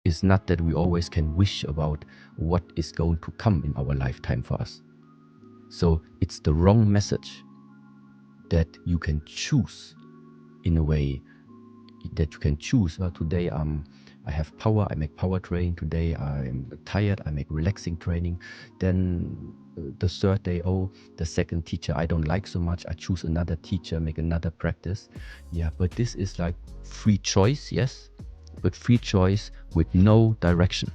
It's not that we always can wish about what is going to come in our lifetime for us. So it's the wrong message that you can choose in a way that you can choose. Today I have power, I make power training. Today I'm tired, I make relaxing training. Then the third day, the second teacher I don't like so much, I choose another teacher, make another practice. Yeah, but this is like free choice, yes, but free choice with no direction.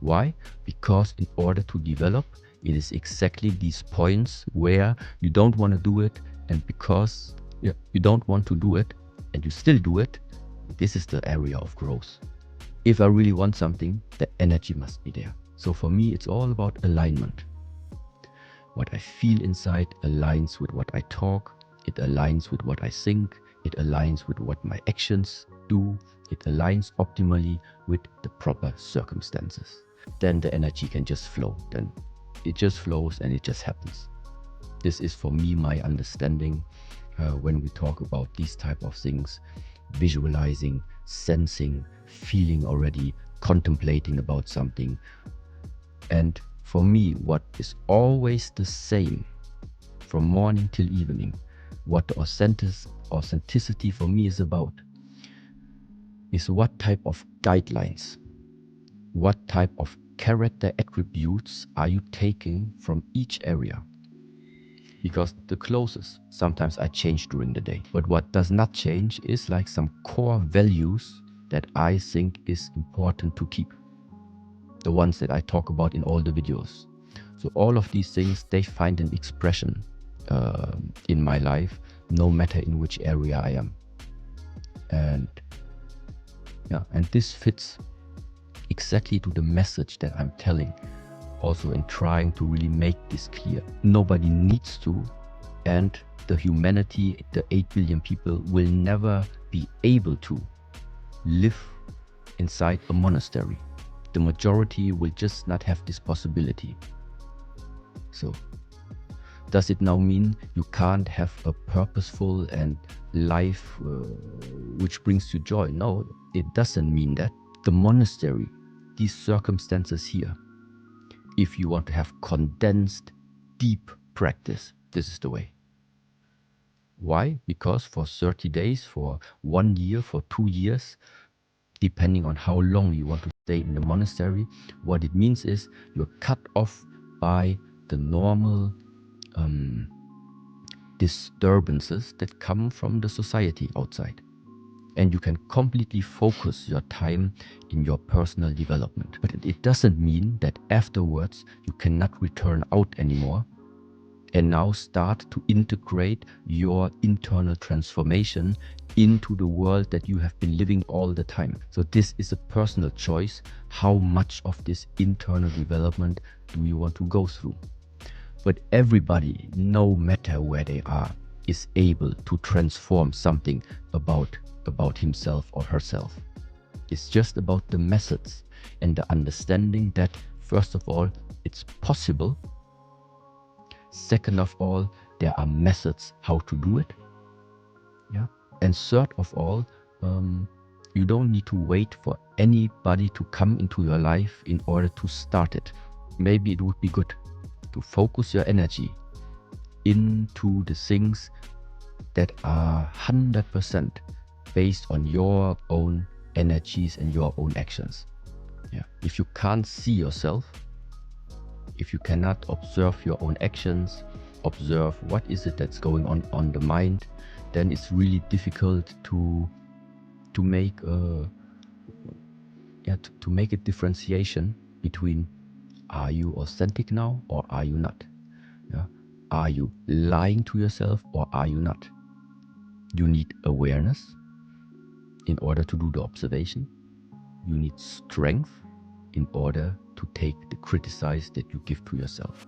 Why? Because in order to develop, it is exactly these points where you don't want to do it, and because you don't want to do it and you still do it, this is the area of growth. If I really want something, the energy must be there. So for me, it's all about alignment. What I feel inside aligns with what I talk, it aligns with what I think, it aligns with what my actions do, it aligns optimally with the proper circumstances. Then the energy can just flow. Then it just flows and it just happens. This is for me my understanding when we talk about these type of things, visualizing, sensing, feeling already, contemplating about something. And for me, what is always the same from morning till evening, what the authenticity for me is about, is what type of guidelines, what type of character attributes are you taking from each area? Because the closest, sometimes I change during the day. But what does not change is like some core values that I think is important to keep. The ones that I talk about in all the videos. So all of these things, they find an expression in my life, no matter in which area I am. And this fits exactly to the message that I'm telling. Also in trying to really make this clear. Nobody needs to, and the humanity, the 8 billion people, will never be able to live inside a monastery. The majority will just not have this possibility. So, does it now mean you can't have a purposeful and life which brings you joy? No, it doesn't mean that. The monastery, these circumstances here, if you want to have condensed, deep practice, this is the way. Why? Because for 30 days, for 1 year, for 2 years, depending on how long you want to stay in the monastery, what it means is you're cut off by the normal disturbances that come from the society outside. And you can completely focus your time in your personal development. But it doesn't mean that afterwards you cannot return out anymore and now start to integrate your internal transformation into the world that you have been living all the time. So this is a personal choice. How much of this internal development do you want to go through? But everybody, no matter where they are, is able to transform something about himself or herself. It's just about the methods and the understanding that, first of all, it's possible. Second of all, there are methods how to do it. Yeah. And third of all, you don't need to wait for anybody to come into your life in order to start it. Maybe it would be good to focus your energy into the things that are 100% based on your own energies and your own actions. Yeah. If you can't see yourself, if you cannot observe your own actions, observe what is it that's going on the mind, then it's really difficult to make a differentiation between, are you authentic now or are you not? Yeah. Are you lying to yourself or are you not? You need awareness in order to do the observation. You need strength in order to take the criticize that you give to yourself.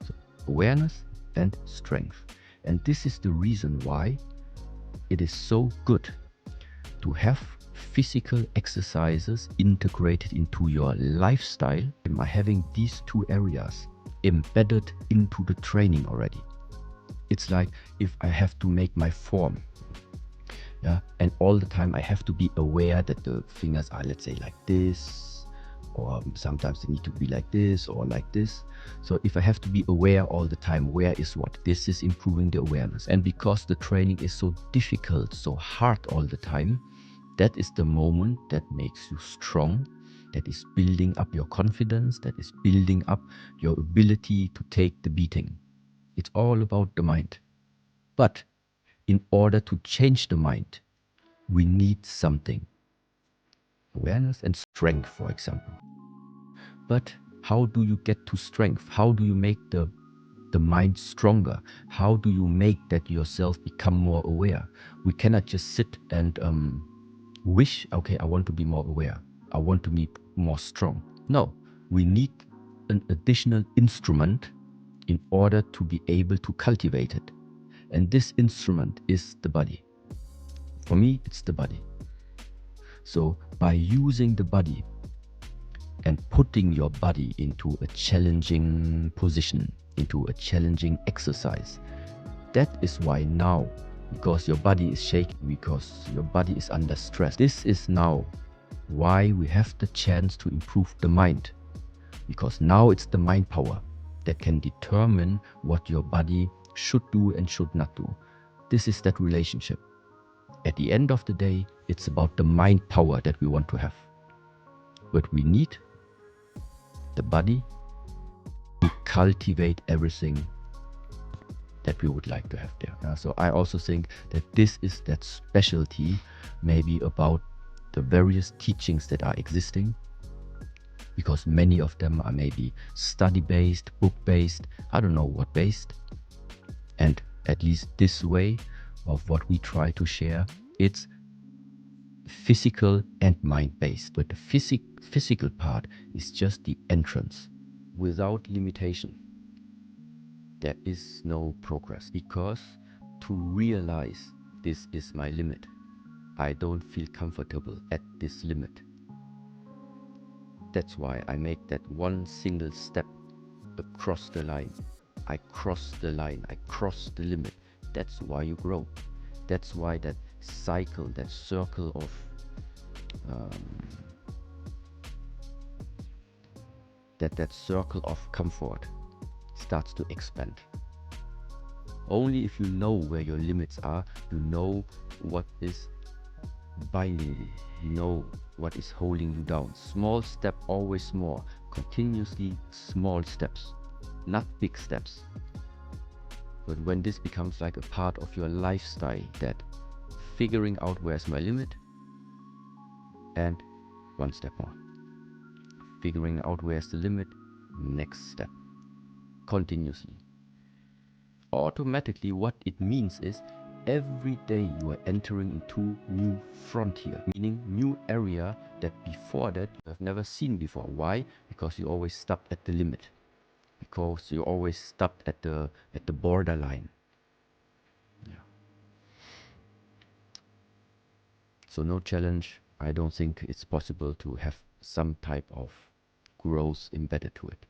So awareness and strength. And this is the reason why it is so good to have physical exercises integrated into your lifestyle by having these two areas embedded into the training already. It's like if I have to make my form, Yeah, and all the time I have to be aware that the fingers are, let's say, like this, or sometimes they need to be like this or like this. So if I have to be aware all the time, where is what? This is improving the awareness. And because the training is so difficult, so hard all the time, that is the moment that makes you strong, that is building up your confidence, that is building up your ability to take the beating. It's all about the mind. But in order to change the mind, we need something. Awareness and strength, for example. But how do you get to strength? How do you make the mind stronger? How do you make that yourself become more aware? We cannot just sit and wish, okay, I want to be more aware. I want to be more strong. No, we need an additional instrument in order to be able to cultivate it. And this instrument is the body. For me, it's the body. So by using the body and putting your body into a challenging position, into a challenging exercise, that is why now, because your body is shaking, because your body is under stress, this is now why we have the chance to improve the mind. Because now it's the mind power that can determine what your body should do and should not do. This is that relationship. At the end of the day, it's about the mind power that we want to have. But we need the body to cultivate everything that we would like to have there. So I also think that this is that specialty, maybe about the various teachings that are existing, because many of them are maybe study-based, book-based, I don't know what based. And at least this way of what we try to share, it's physical and mind-based. But the physical part is just the entrance. Without limitation, there is no progress, because to realize this is my limit, I don't feel comfortable at this limit. That's why I make that one single step across the line. I cross the line, I cross the limit. That's why you grow. That's why that cycle, that circle of that circle of comfort starts to expand. Only if you know where your limits are, you know what is binding you, you know what is holding you down. Small step, always more. Continuously small steps, not big steps. But when this becomes like a part of your lifestyle, that figuring out where's my limit, and one step more. Figuring out where's the limit, next step. Continuously. Automatically what it means is every day you are entering into new frontier, meaning new area that before that you have never seen before. Why? Because you always stopped at the limit. Because you always stopped at the borderline. Yeah. So no challenge. I don't think it's possible to have some type of growth embedded to it.